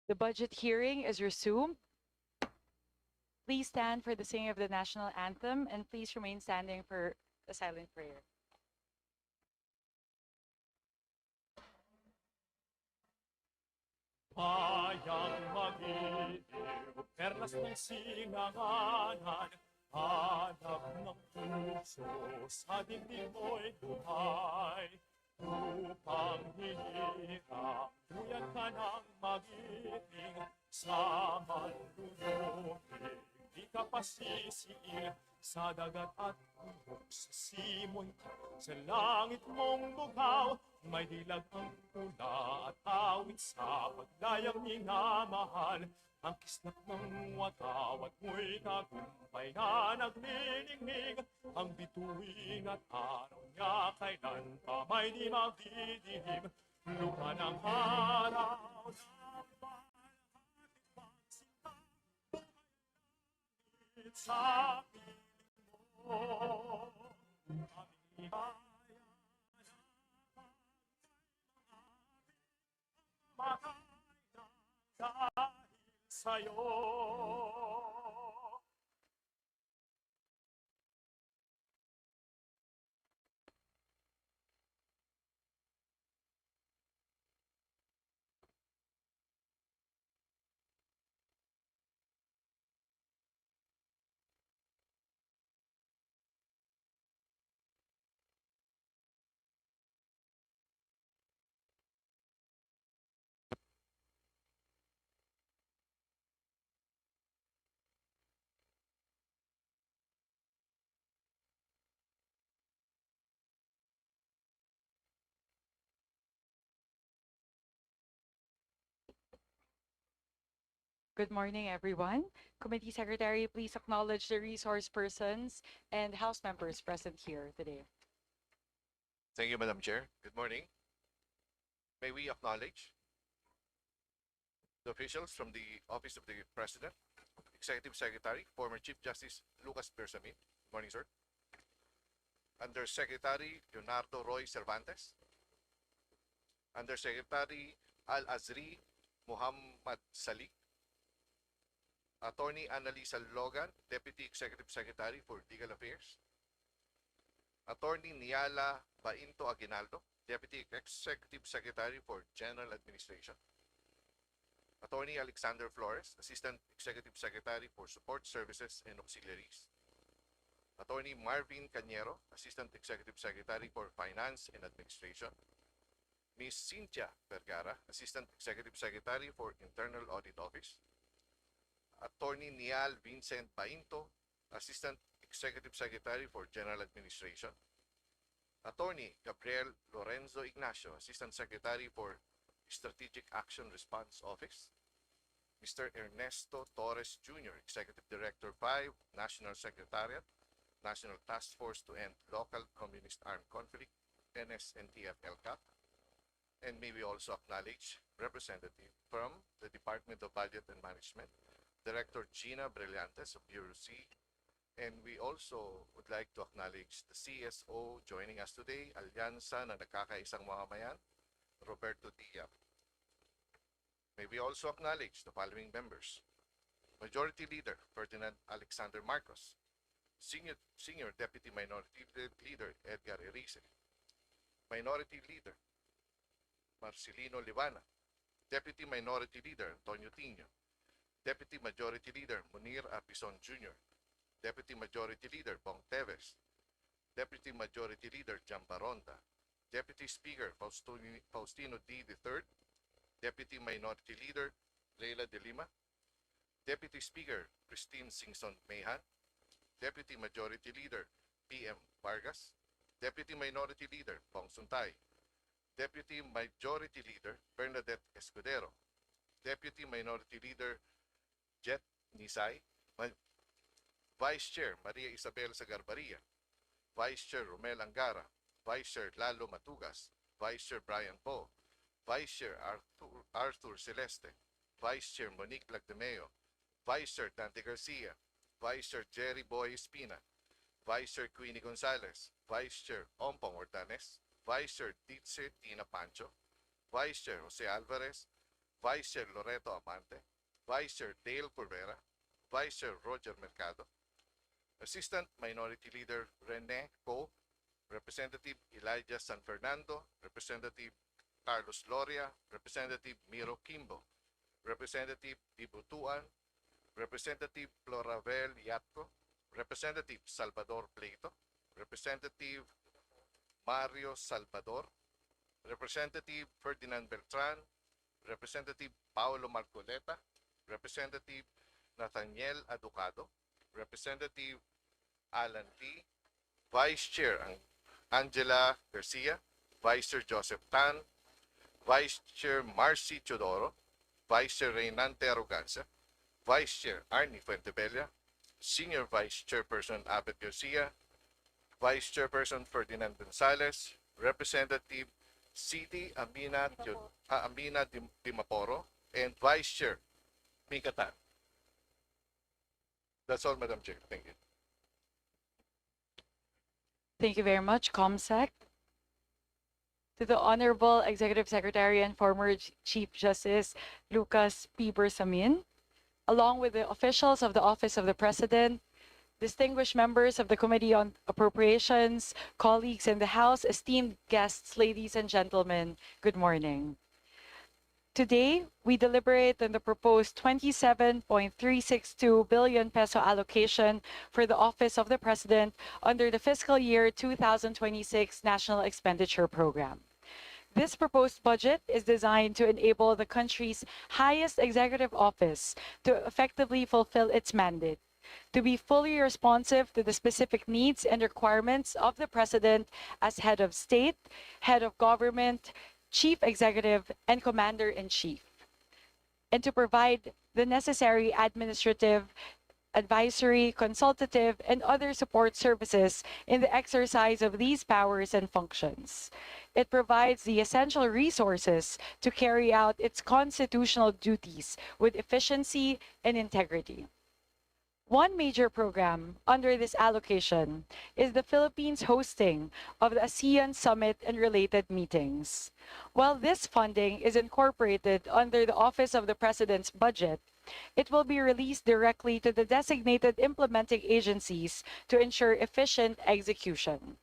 The budget hearing is resumed. Please stand for the singing of the national anthem and please remain standing for a silent prayer. Bayang magiliw, perlas ng singanganan, hanap ng puso sa dibdib mo'y buhay. Upang hihirap, buyan ka ng magiting, sa manlulupig, di ka pasisiil, sa dagat at bundok, sa simoy, sa langit mong bukaw, may dilag ang tula at awit sa paglayang minamahal. Ang kisnak ng watawat mo'y tagumpay na nagniningning. Ang bituin at araw niya kailan pa may di magdidilim. Luha ng araw ng palhating pagsinta, buhay sa piling mo. Aming dahil sa'yo. Good morning, everyone. Committee Secretary, please acknowledge the resource persons and House members present here today. Thank you, Madam Chair. Good morning. May we acknowledge the officials from the Office of the President, Executive Secretary, former Chief Justice Lucas Bersamin. Good morning, sir. Undersecretary Leonardo Roy Cervantes. Undersecretary Al-Azri Muhammad Salik. Attorney Annalisa Logan, Deputy Executive Secretary for Legal Affairs. Attorney Niala Bainto Aguinaldo, Deputy Executive Secretary for General Administration. Attorney Alexander Flores, Assistant Executive Secretary for Support Services and Auxiliaries. Attorney Marvin Cañero, Assistant Executive Secretary for Finance and Administration. Ms. Cynthia Vergara, Assistant Executive Secretary for Internal Audit Office. Attorney Nial Vincent Bainto, Assistant Executive Secretary for General Administration. Attorney Gabriel Lorenzo Ignacio, Assistant Secretary for Strategic Action Response Office. Mr. Ernesto Torres Jr., Executive Director 5, National Secretariat, National Task Force to End Local Communist Armed Conflict, NSNTF-LCAP. And may we also acknowledge representative from the Department of Budget and Management, Director Gina Brillantes of Bureau C. And we also would like to acknowledge the CSO joining us today, Alyansa na Nagkakaisang Mamamayan, Roberto Diab. May we also acknowledge the following members. Majority Leader Ferdinand Alexander Marcos, Senior Deputy Minority Leader Edgar Erice, Minority Leader Marcelino Livana, Deputy Minority Leader Antonio Tino, Deputy Majority Leader Munir Arbison Jr., Deputy Majority Leader Bong Teves, Deputy Majority Leader Jambaronda, Deputy Speaker Faustino D. III, Deputy Minority Leader Leila de Lima, Deputy Speaker Christine Singson Mayhan, Deputy Majority Leader P.M. Vargas, Deputy Minority Leader Bong Suntay, Deputy Majority Leader Bernadette Escudero, Deputy Minority Leader Jet Nisay, Vice Chair Maria Isabel Sagarbaria, Vice Chair Romel Angara, Vice Chair Lalo Matugas, Vice Chair Brian Poe, Vice Chair Arthur Celeste, Vice Chair Monique Lagdemeo, Vice Chair Dante Garcia, Vice Chair Jerry Boy Espina, Vice Chair Queenie Gonzalez, Vice Chair Ompong Ordanes, Vice Chair Ditse Tina Pancho, Vice Chair Jose Alvarez, Vice Chair Loreto Amante, Vice Chair Dale Corvera, Vice Chair Roger Mercado, Assistant Minority Leader Rene Co, Representative Elijah San Fernando, Representative Carlos Loria, Representative Miro Kimbo, Representative Dibutuan, Representative Floravel Yatco, Representative Salvador Pleito, Representative Mario Salvador, Representative Ferdinand Beltran, Representative Paolo Marcoleta, Representative Nathaniel Aducado, Representative Alan Lee, Vice Chair Angela Garcia, Vice Chair Joseph Tan, Vice Chair Marcy Chodoro, Vice Chair Reynante Arrogancia, Vice Chair Arnie Fuentebella, Senior Vice Chairperson Abed Garcia, Vice Chairperson Ferdinand Gonzalez, Representative C.D. Amina Dimaporo, and Vice Chair Mika Tan. That's all, Madam Chair. Thank you. Thank you very much, ComSec. To the Honorable Executive Secretary and former Chief Justice Lucas P. Bersamin, along with the officials of the Office of the President, distinguished members of the Committee on Appropriations, colleagues in the House, esteemed guests, ladies and gentlemen, good morning. Today, we deliberate on the proposed 27.362 billion peso allocation for the Office of the President under the fiscal year 2026 National Expenditure Program. This proposed budget is designed to enable the country's highest executive office to effectively fulfill its mandate, to be fully responsive to the specific needs and requirements of the President as head of state, head of government, chief executive, and commander-in-chief, and to provide the necessary administrative, advisory, consultative, and other support services in the exercise of these powers and functions. It provides the essential resources to carry out its constitutional duties with efficiency and integrity. One major program under this allocation is the Philippines hosting of the ASEAN Summit and related meetings. While this funding is incorporated under the Office of the President's budget, it will be released directly to the designated implementing agencies to ensure efficient execution.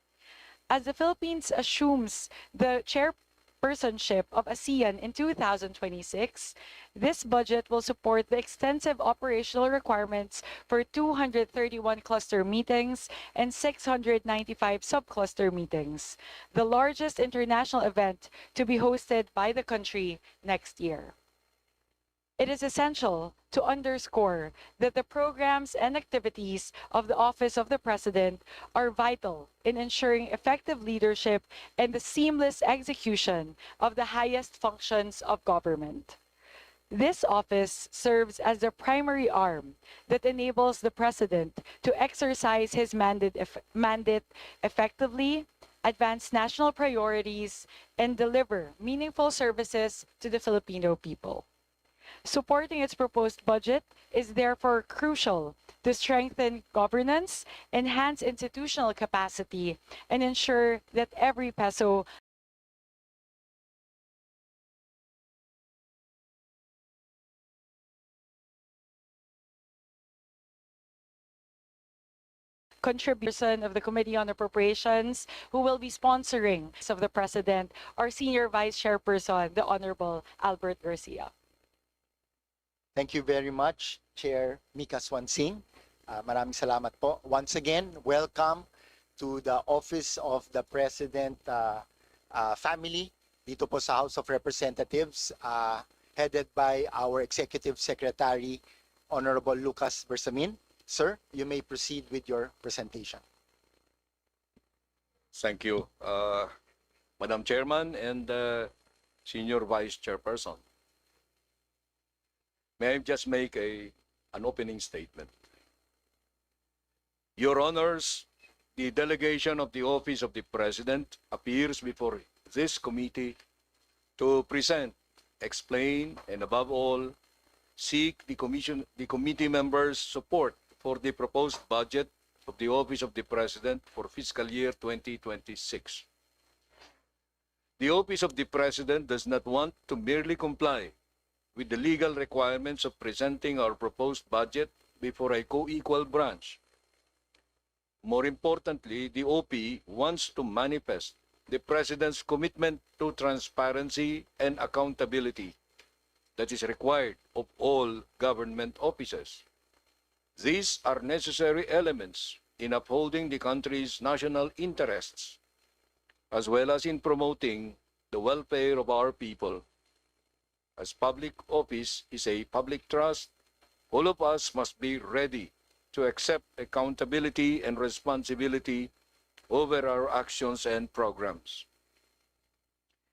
As the Philippines assumes the chairpersonship of ASEAN in 2026, this budget will support the extensive operational requirements for 231 cluster meetings and 695 sub-cluster meetings, the largest international event to be hosted by the country next year. It is essential to underscore that the programs and activities of the Office of the President are vital in ensuring effective leadership and the seamless execution of the highest functions of government. This office serves as the primary arm that enables the President to exercise his mandate effectively, advance national priorities, and deliver meaningful services to the Filipino people. Supporting its proposed budget is therefore crucial to strengthen governance, enhance institutional capacity, and ensure that every peso contribution of the Committee on Appropriations, who will be sponsoring of the President, our Senior Vice Chairperson, the Honorable Albert Garcia. Thank you very much, Chair Mika Swansing. Maraming salamat po. Once again, welcome to the Office of the President family dito po sa House of Representatives, headed by our Executive Secretary, Honorable Lucas Bersamin. Sir, you may proceed with your presentation. Thank you, Madam Chairman and Senior Vice Chairperson. May I just make an opening statement? Your Honors, the delegation of the Office of the President appears before this committee to present, explain, and above all, seek the committee members' support for the proposed budget of the Office of the President for fiscal year 2026. The Office of the President does not want to merely comply with the legal requirements of presenting our proposed budget before a co-equal branch. More importantly, the OP wants to manifest the President's commitment to transparency and accountability that is required of all government offices. These are necessary elements in upholding the country's national interests, as well as in promoting the welfare of our people. As public office is a public trust, all of us must be ready to accept accountability and responsibility over our actions and programs.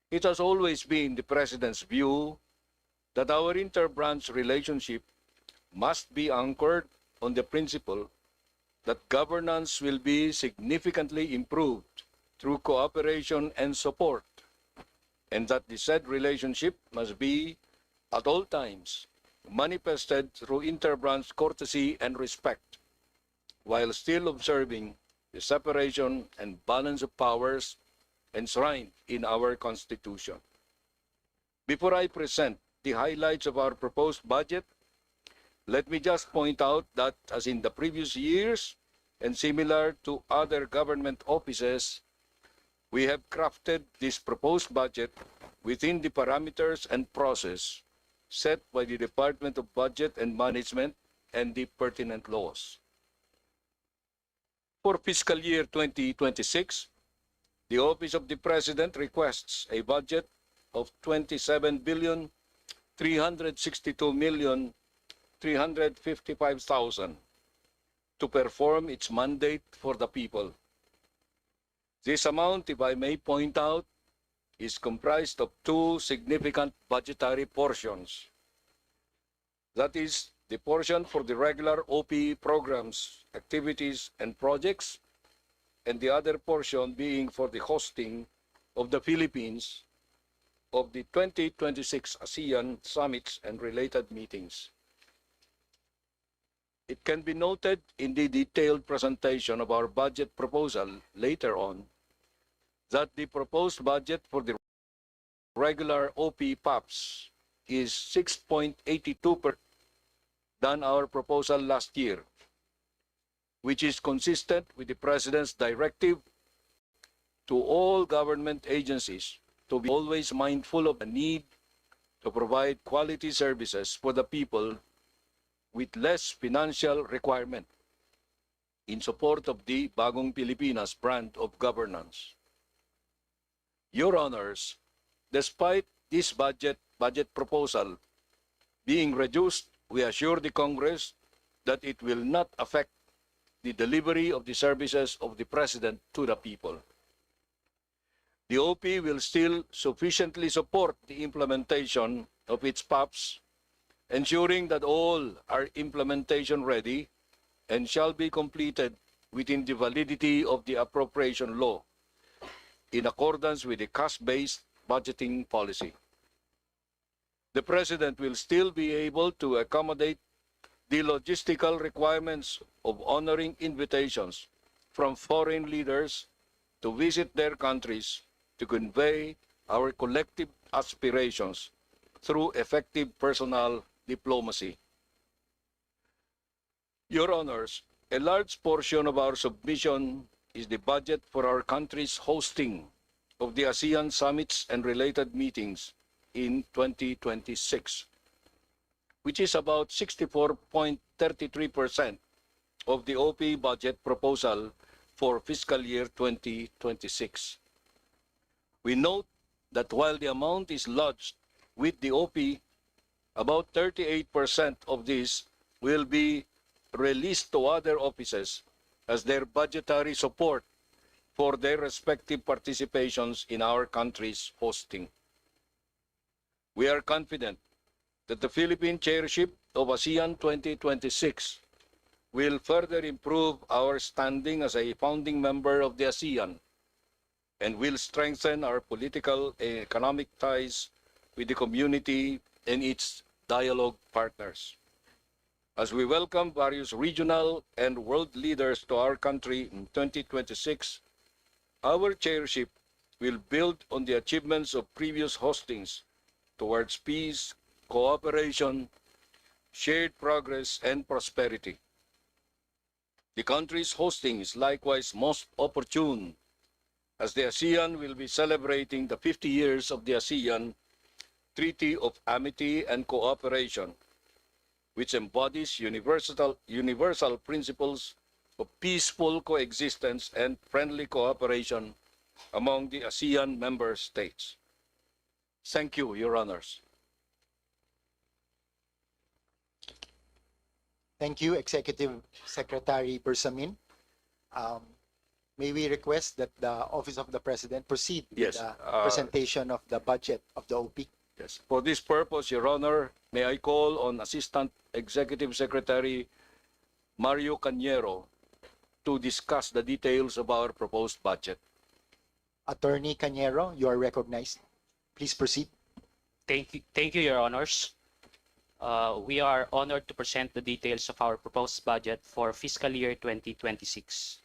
It has always been the President's view that our inter-branch relationship must be anchored on the principle that governance will be significantly improved through cooperation and support, and that the said relationship must be, at all times, manifested through inter-branch courtesy and respect, while still observing the separation and balance of powers enshrined in our Constitution. Before I present the highlights of our proposed budget, let me just point out that, as in the previous years, and similar to other government offices, we have crafted this proposed budget within the parameters and process set by the Department of Budget and Management and the pertinent laws. For fiscal year 2026, the Office of the President requests a budget of 27,362,355,000 to perform its mandate for the people. This amount, if I may point out, is comprised of two significant budgetary portions. That is, the portion for the regular OP programs, activities, and projects, and the other portion being for the hosting of the Philippines of the 2026 ASEAN summits and related meetings. It can be noted in the detailed presentation of our budget proposal later on that the proposed budget for the regular OP PAPs is 6.82% than our proposal last year, which is consistent with the President's directive to all government agencies to be always mindful of the need to provide quality services for the people with less financial requirement in support of the Bagong Pilipinas brand of governance. Your Honors, despite this budget proposal being reduced, we assure the Congress that it will not affect the delivery of the services of the President to the people. The OP will still sufficiently support the implementation of its PAPs, ensuring that all are implementation ready and shall be completed within the validity of the appropriation law in accordance with the cost-based budgeting policy. The President will still be able to accommodate the logistical requirements of honoring invitations from foreign leaders to visit their countries to convey our collective aspirations through effective personal diplomacy. Your Honors, a large portion of our submission is the budget for our country's hosting of the ASEAN summits and related meetings in 2026, which is about 64.33% of the OP budget proposal for fiscal year 2026. We note that while the amount is lodged with the OP, about 38% of this will be released to other offices as their budgetary support for their respective participations in our country's hosting. We are confident that the Philippine chairship of ASEAN 2026 will further improve our standing as a founding member of the ASEAN and will strengthen our political and economic ties with the community and its dialogue partners. As we welcome various regional and world leaders to our country in 2026, our chairship will build on the achievements of previous hostings towards peace, cooperation, shared progress, and prosperity. The country's hosting is likewise most opportune as the ASEAN will be celebrating the 50 years of the ASEAN Treaty of Amity and Cooperation, which embodies universal principles of peaceful coexistence and friendly cooperation among the ASEAN member states. Thank you, Your Honors. Thank you, Executive Secretary Bersamin. May we request that the Office of the President proceed with Yes, the presentation of the budget of the OP? Yes. For this purpose, Your Honor, may I call on Assistant Executive Secretary Mario Cañero to discuss the details of our proposed budget. Attorney Cañero, you are recognized. Please proceed. Thank you, Your Honors. We are honored to present the details of our proposed budget for fiscal year 2026.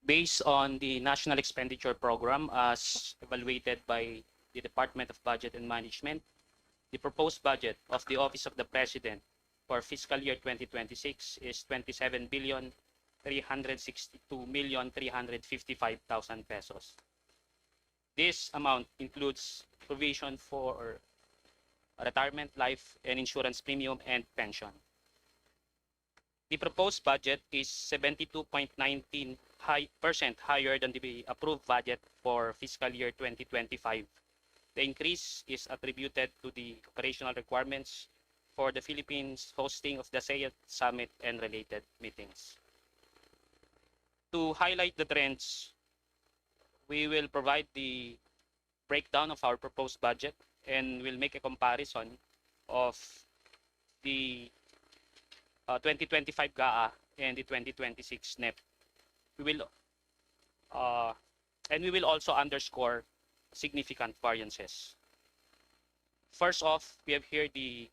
Based on the National Expenditure Program as evaluated by the Department of Budget and Management, the proposed budget of the Office of the President for fiscal year 2026 is 27,362,355,000 pesos. This amount includes provision for retirement, life, and insurance premium and pension. The proposed budget is 72.19% higher than the approved budget for fiscal year 2025. The increase is attributed to the operational requirements for the Philippines hosting of the ASEAN Summit and related meetings. To highlight the trends, we will provide the breakdown of our proposed budget and will make a comparison of the 2025 GAA and the 2026 NEP. We will also underscore significant variances. First off, we have here the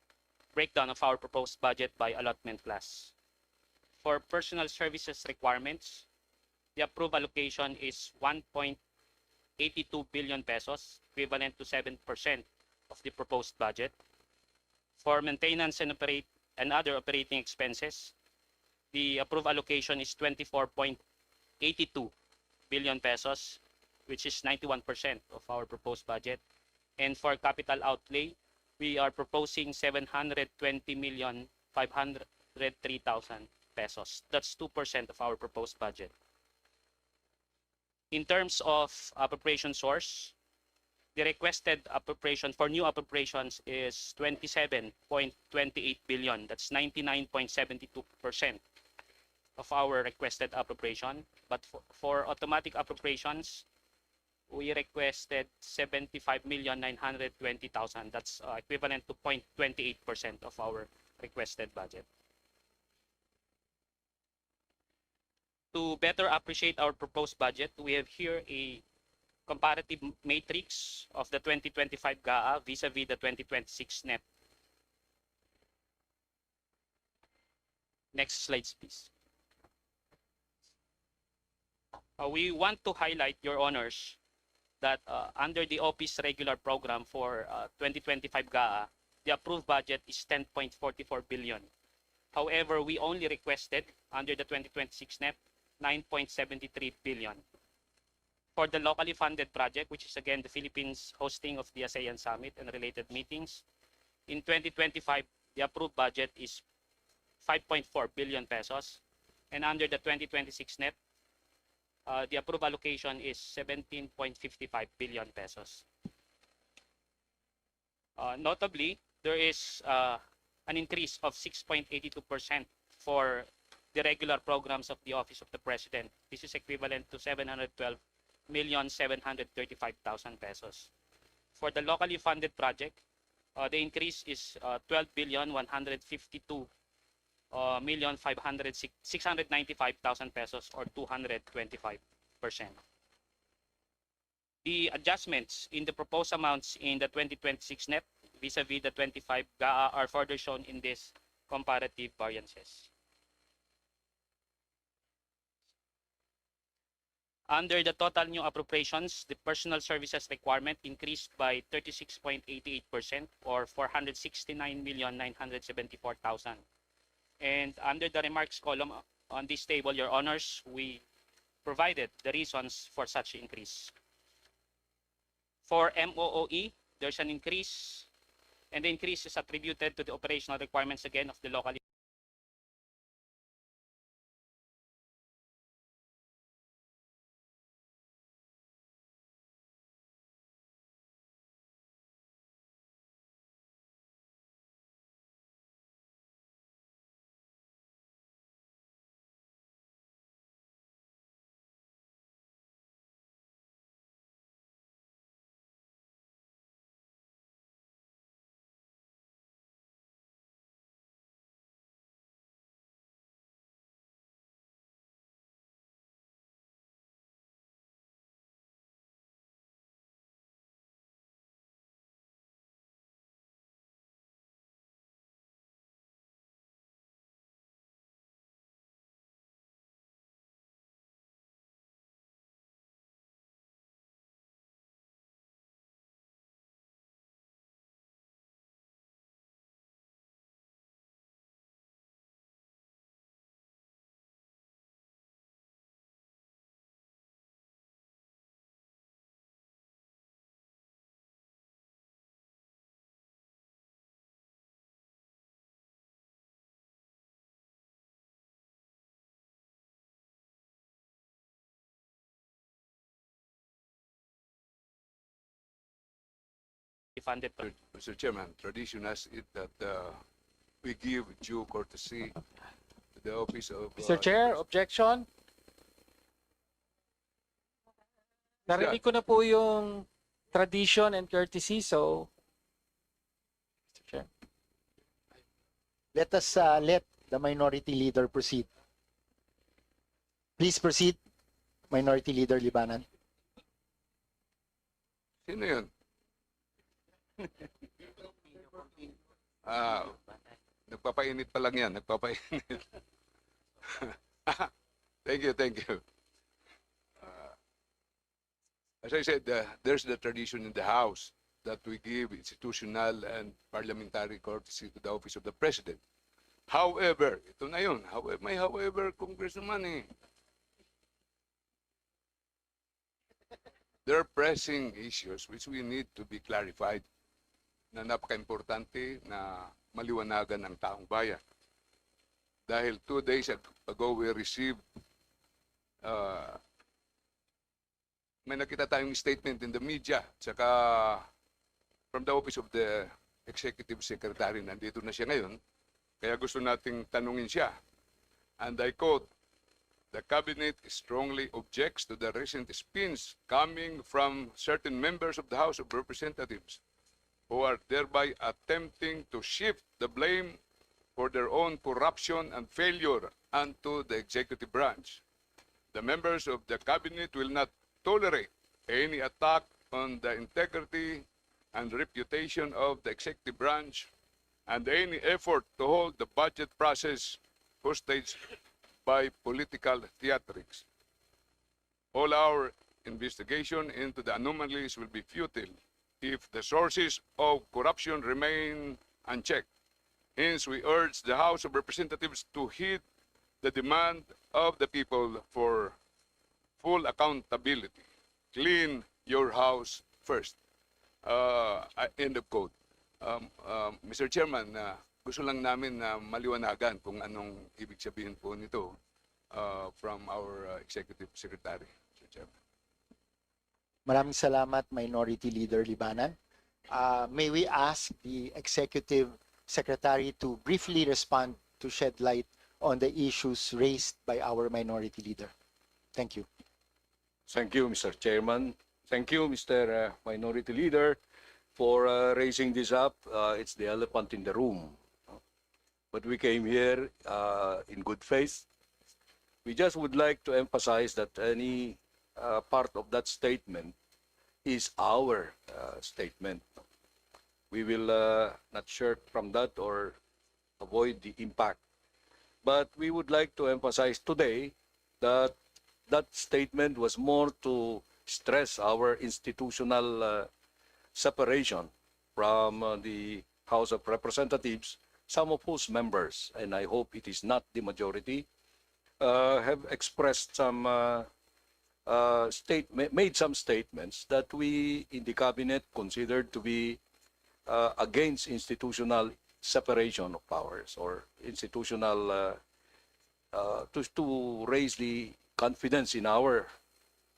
breakdown of our proposed budget by allotment class. For personal services requirements, the approved allocation is 1.82 billion pesos, equivalent to 7% of the proposed budget. For maintenance and other operating expenses, the approved allocation is 24.82 billion pesos, which is 91% of our proposed budget. And for capital outlay, we are proposing 720,503,000 pesos. That's 2% of our proposed budget. In terms of appropriation source, the requested appropriation for new appropriations is 27.28 billion. That's 99.72% of our requested appropriation. But for automatic appropriations, we requested 75,920,000. That's equivalent to 0.28% of our requested budget. To better appreciate our proposed budget, we have here a comparative matrix of the 2025 GAA vis-a-vis the 2026 NEP. Next slides, please. We want to highlight, Your Honors, that under the OP's regular program for 2025 GAA, the approved budget is 10.44 billion. However, we only requested under the 2026 NEP 9.73 billion. For the locally funded project, which is again the Philippines hosting of the ASEAN Summit and related meetings, in 2025, the approved budget is 5.4 billion pesos. And under the 2026 NEP, the approved allocation is 17.55 billion pesos. Notably, there is an increase of 6.82% for the regular programs of the Office of the President. This is equivalent to 712,735,000 pesos. For the locally funded project, the increase is 12,152,695,000 pesos, or 225%. The adjustments in the proposed amounts in the 2026 NEP vis-a-vis the 25 GAA are further shown in these comparative variances. Under the total new appropriations, the personal services requirement increased by 36.88% or 469,974,000. And under the remarks column on this table, Your Honors, we provided the reasons for such increase. For MOOE, there's an increase, and the increase is attributed to the operational requirements again of the local funded. Mr. Chairman, tradition has it that we give due courtesy to the office of... Mr. Chair, objection? Narinig ko na po yung tradition and courtesy, so Mr. Chair. Let us let the minority leader proceed. Please proceed, Minority Leader Libanan. Sino yun? Nagpapainit pa lang yan, nagpapainit. Thank you, thank you. As I said, there's the tradition in the House that we give institutional and parliamentary courtesy to the office of the President. However, ito na yun, may however, Congressman eh. There are pressing issues which we need to be clarified na napaka-importante na maliwanagan ng taong bayan. Dahil 2 days ago we received may nakita tayong statement in the media tsaka from the office of the Executive Secretary, nandito na siya ngayon, kaya gusto nating tanungin siya. And I quote, "The Cabinet strongly objects to the recent spins coming from certain members of the House of Representatives who are thereby attempting to shift the blame for their own corruption and failure onto the executive branch. The members of the Cabinet will not tolerate any attack on the integrity and reputation of the executive branch and any effort to hold the budget process hostage by political theatrics. All our investigation into the anomalies will be futile if the sources of corruption remain unchecked. Hence, we urge the House of Representatives to heed the demand of the people for full accountability. Clean your house first." End of quote. Mr. Chairman, gusto lang namin na maliwanagan kung anong ibig sabihin po nito from our Executive Secretary, Mr. Chairman. Maraming salamat, Minority Leader Libanan. May we ask the Executive Secretary to briefly respond to shed light on the issues raised by our Minority Leader. Thank you. Thank you, Mr. Chairman. Thank you, Mr. Minority Leader, for raising this up. It's the elephant in the room. But we came here in good faith. We just would like to emphasize that any part of that statement is our statement. We will not shirk from that or avoid the impact. But we would like to emphasize today that that statement was more to stress our institutional separation from the House of Representatives, some of whose members, and I hope it is not the majority, have expressed some made some statements that we in the cabinet considered to be against institutional separation of powers or institutional to raise the confidence in our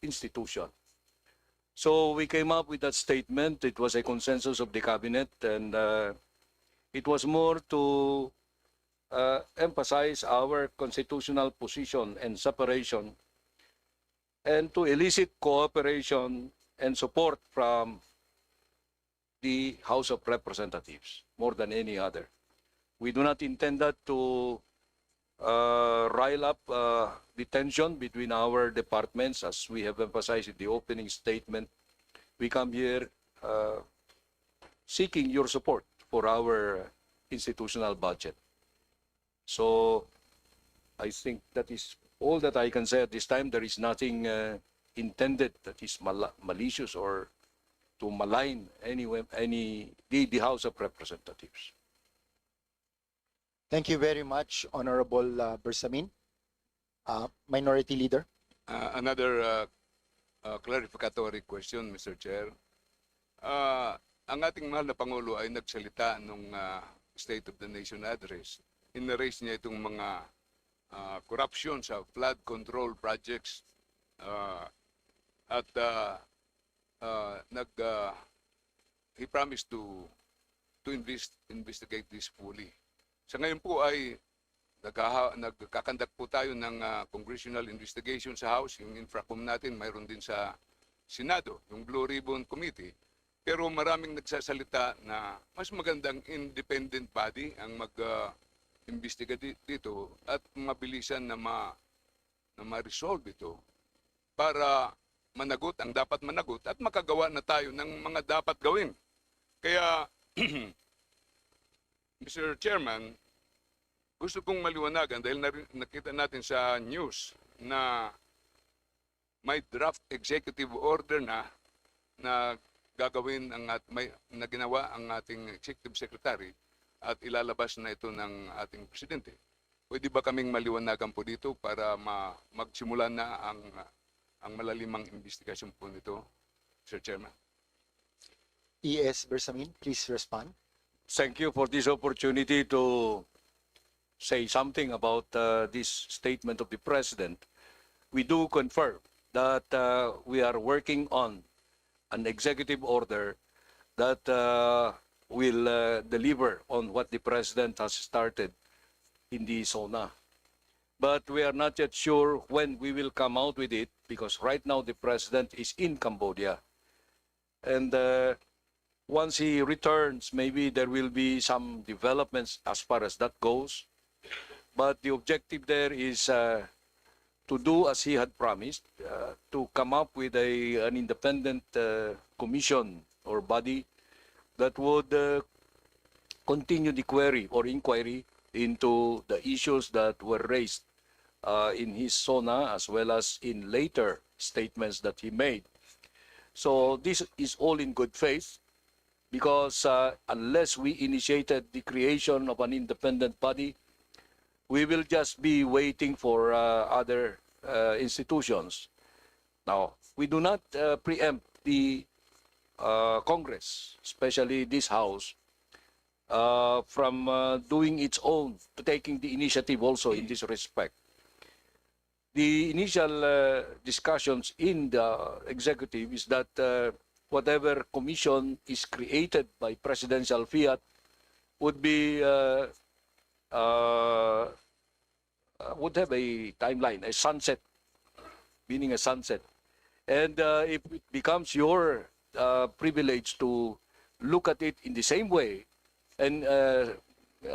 institution. So we came up with that statement. It was a consensus of the cabinet, and it was more to emphasize our constitutional position and separation, and to elicit cooperation and support from the House of Representatives more than any other. We do not intend that to rile up the tension between our departments, as we have emphasized in the opening statement. We come here seeking your support for our institutional budget. So I think that is all that I can say at this time. There is nothing intended that is malicious or to malign the House of Representatives. Thank you very much, Honorable Bersamin. Minority Leader. Another clarificatory question, Mr. Chair. Ang ating mahal na Pangulo ay nagsalita nung State of the Nation Address. In-raise niya itong mga corruption sa flood control projects at he promised to investigate this fully. Sa ngayon po ay nagkakandak po tayo ng congressional investigation sa House. Yung infracom natin mayroon din sa Senado, yung Blue Ribbon Committee. Pero maraming nagsasalita na mas magandang independent body ang mag-imbestiga dito at mabilisan na ma-resolve ito para managot ang dapat managot at makagawa na tayo ng mga dapat gawin. Kaya, Mr. Chairman, gusto kong maliwanagan dahil nakita natin sa news na may draft executive order na gagawin na ginawa ang ating executive secretary at ilalabas na ito ng ating presidente. Pwede ba kaming maliwanagan po dito para magsimula na ang malalimang investigasyon po nito, Sir Chairman? E.S. Bersamin, please respond. Thank you for this opportunity to say something about this statement of the President. We do confirm that we are working on an executive order that will deliver on what the President has started in the SONA. But we are not yet sure when we will come out with it, because right now the President is in Cambodia. And once he returns, maybe there will be some developments as far as that goes. But the objective there is to do as he had promised, to come up with an independent commission or body that would continue the query or inquiry into the issues that were raised in his SONA as well as in later statements that he made. So this is all in good faith, because unless we initiated the creation of an independent body, we will just be waiting for other institutions. Now, we do not preempt the Congress, especially this House, from doing its own, to taking the initiative also in this respect. The initial discussions in the executive is that whatever commission is created by presidential fiat would be would have a timeline, a sunset, meaning a sunset. And if it becomes your privilege to look at it in the same way and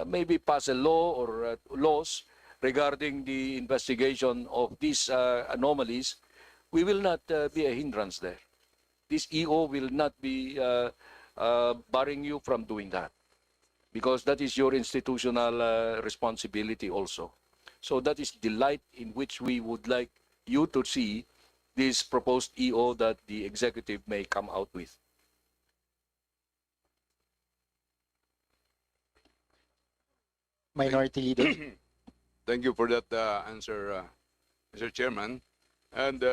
maybe pass a law or laws regarding the investigation of these anomalies, we will not be a hindrance there. This EO will not be barring you from doing that, because that is your institutional responsibility also. So that is the light in which we would like you to see this proposed EO that the executive may come out with. Minority Leader. Thank you for that answer, Mr. Chairman. And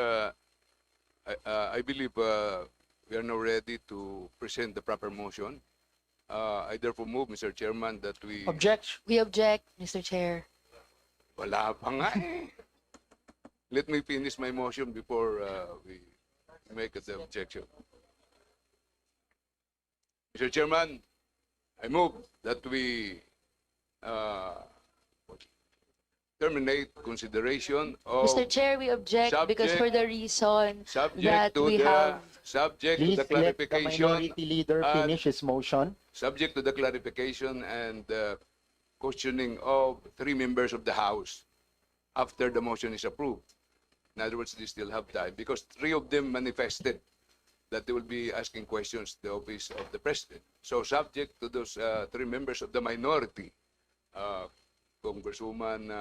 I believe we are now ready to present the proper motion. I therefore move, Mr. Chairman, that we... Objection. We object, Mr. Chair. Wala pa nga eh. Let me finish my motion before we make the objection. Mr. Chairman, I move that we terminate consideration of Mr. Chair, we object because for the reason that subject to we the have subject to Please the let the clarification Minority Leader and- finish his motion. subject to the clarification and questioning of 3 members of the House after the motion is approved. In other words, they still have time because 3 of them manifested that they will be asking questions to the office of the President. So subject to those 3 members of the minority, Congresswoman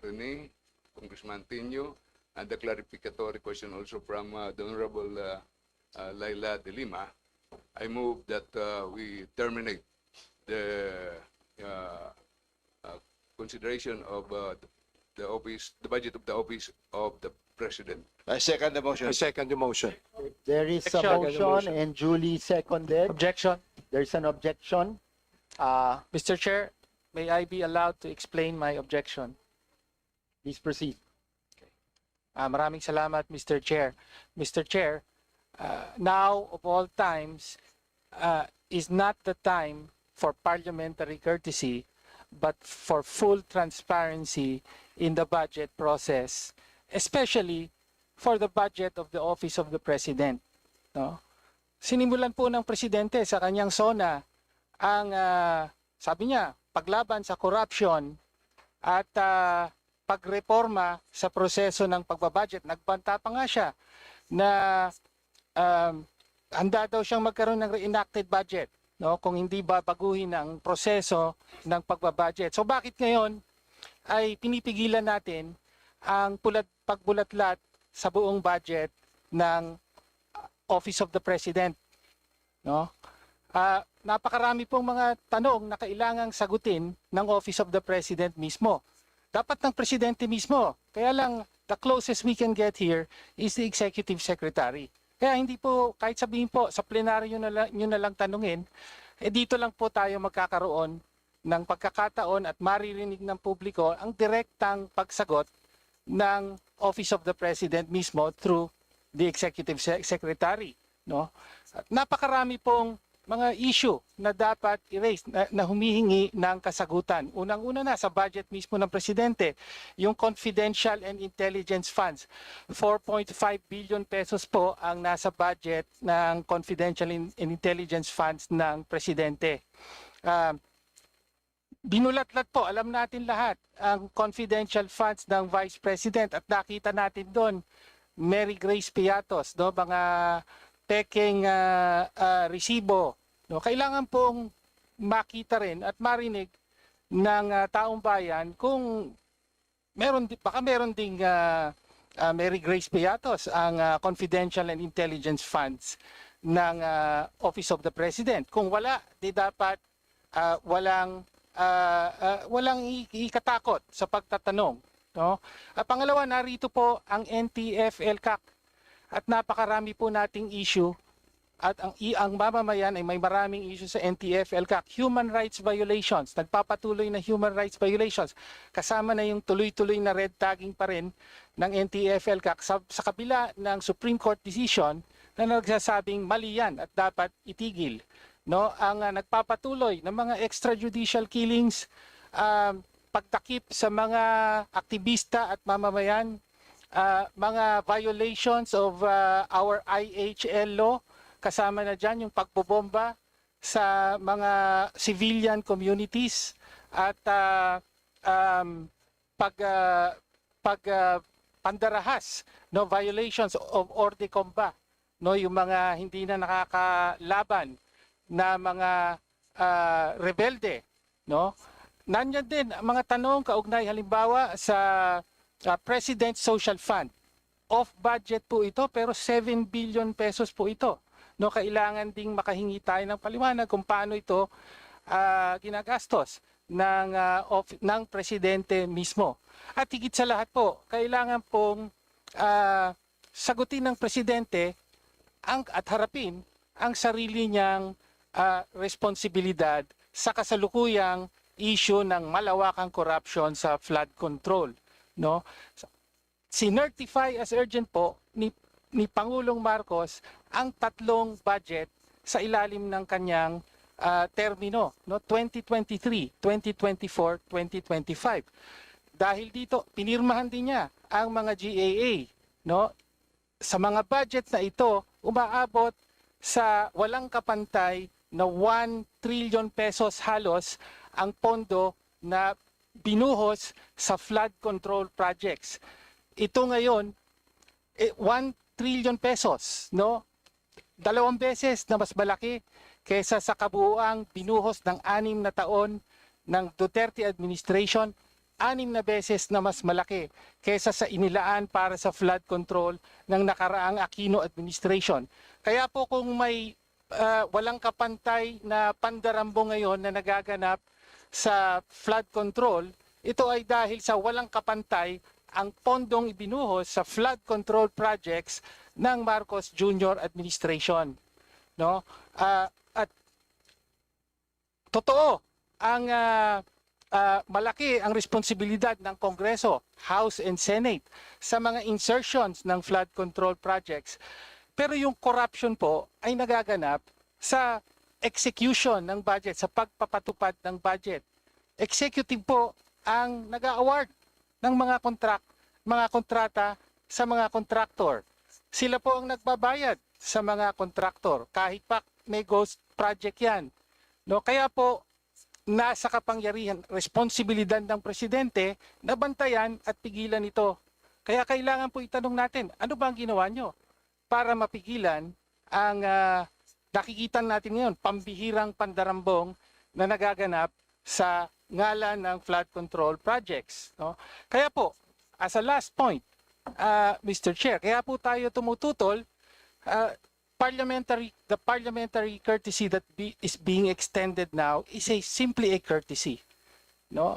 Rene, Congressman Tino, and the clarificatory question also from the Honorable Laila de Lima, I move that we terminate the consideration of the office, the budget of the office of the President. I second the motion. I second the motion. There is a Objection. motion and duly seconded. Objection. There's an objection. Mr. Chair, may I be allowed to explain my objection? Please proceed. Maraming salamat, Mr. Chair. Mr. Chair, now of all times is not the time for parliamentary courtesy, but for full transparency in the budget process, especially for the budget of the Office of the President. No? Sinimulan po ng Presidente sa kanyang SONA ang, sabi niya, paglaban sa corruption at pagreforma sa proseso ng pagbabudget. Nagbanta pa nga siya na handa daw siyang magkaroon ng reenacted budget, no, kung hindi babaguhin ang proseso ng pagbabudget. So bakit ngayon ay pinipigilan natin ang pagbulatlat sa buong budget ng Office of the President, no? Napakarami pong mga tanong na kailangang sagutin ng Office of the President mismo. Dapat ng Presidente mismo. Kaya lang, the closest we can get here is the Executive Secretary. Kaya hindi po, kahit sabihin po, sa plenaryo nyo na lang tanungin, dito lang po tayo magkakaroon ng pagkakataon at maririnig ng publiko ang direktang pagsagot ng Office of the President mismo through the Executive Secretary. No? At napakarami pong mga issue na dapat i-raise, na humihingi ng kasagutan. Unang-una na sa budget mismo ng Presidente, yung confidential and intelligence funds. 4.5 billion pesos po ang nasa budget ng confidential and intelligence funds ng Presidente. Binulatlat po, alam natin lahat, ang confidential funds ng Vice President at nakita natin doon, Mary Grace Piatos, no, mga peking resibo. No, kailangan pong makita rin at marinig ng taong bayan kung baka meron ding Mary Grace Piatos ang confidential and intelligence funds ng Office of the President. Kung wala, di dapat walang ikatakot sa pagtatanong. No? Pangalawa, narito po ang NTF-ELCAC at napakarami po nating issue at ang mamamayan ay may maraming issue sa NTF-ELCAC. Human rights violations, nagpapatuloy na human rights violations. Kasama na yung tuloy-tuloy na red tagging pa rin ng NTF-ELCAC sa kabila ng Supreme Court decision na nagsasabing mali yan at dapat itigil. No, ang nagpapatuloy ng mga extrajudicial killings, pagtakip sa mga aktivista at mamamayan, mga violations of our IHL law, kasama na dyan yung pagbobomba sa mga civilian communities at pandarahas, no, violations of ordre de combat, no, yung mga hindi na nakakalaban na mga rebelde, no? Nandiyan din ang mga tanong kaugnay halimbawa sa President Social Fund off budget po ito pero 7 billion pesos po ito. No, kailangan ding makahingi tayo ng paliwanag kung paano ito ginagastos ng presidente mismo. At higit sa lahat po, kailangan pong sagutin ng presidente at harapin ang sarili niyang responsibilidad sa kasalukuyang issue ng malawakang corruption sa flood control. No? Sinertify as urgent po ni Pangulong Marcos ang tatlong budget sa ilalim ng kanyang termino, no? 2023, 2024, 2025. Dahil dito, pinirmahan din niya ang mga GAA. No? Sa mga budget na ito, umaabot sa walang kapantay na 1 trillion pesos halos ang pondo na binuhos sa flood control projects. Ito ngayon, 1 trillion pesos, no? 2 beses na mas malaki kaysa sa kabuuang binuhos ng 6 na taon ng Duterte administration, 6 na beses na mas malaki kaysa sa inilaan para sa flood control ng nakaraang Aquino administration. Kaya po kung may walang kapantay na pandarambo ngayon na nagaganap sa flood control, ito ay dahil sa walang kapantay ang pondong ibinuhos sa flood control projects ng Marcos Jr. administration. No? At totoo ang malaki ang responsibilidad ng Kongreso, House and Senate sa mga insertions ng flood control projects. Pero yung corruption po ay nagaganap sa execution ng budget, sa pagpapatupad ng budget. Executive po ang nag-award ng mga kontrata sa mga kontraktor. Sila po ang nagbabayad sa mga kontraktor kahit pa may ghost project yan. No, kaya po nasa kapangyarihan, responsibilidad ng presidente na bantayan at pigilan ito. Kaya kailangan po itanong natin, ano ba ang ginawa nyo para mapigilan ang nakikita natin ngayon, pambihirang pandarambong na nagaganap sa ngalan ng flood control projects. No? Kaya po, as a last point, Mr. Chair, kaya po tayo tumututol, the parliamentary courtesy that is being extended now is simply a courtesy. No?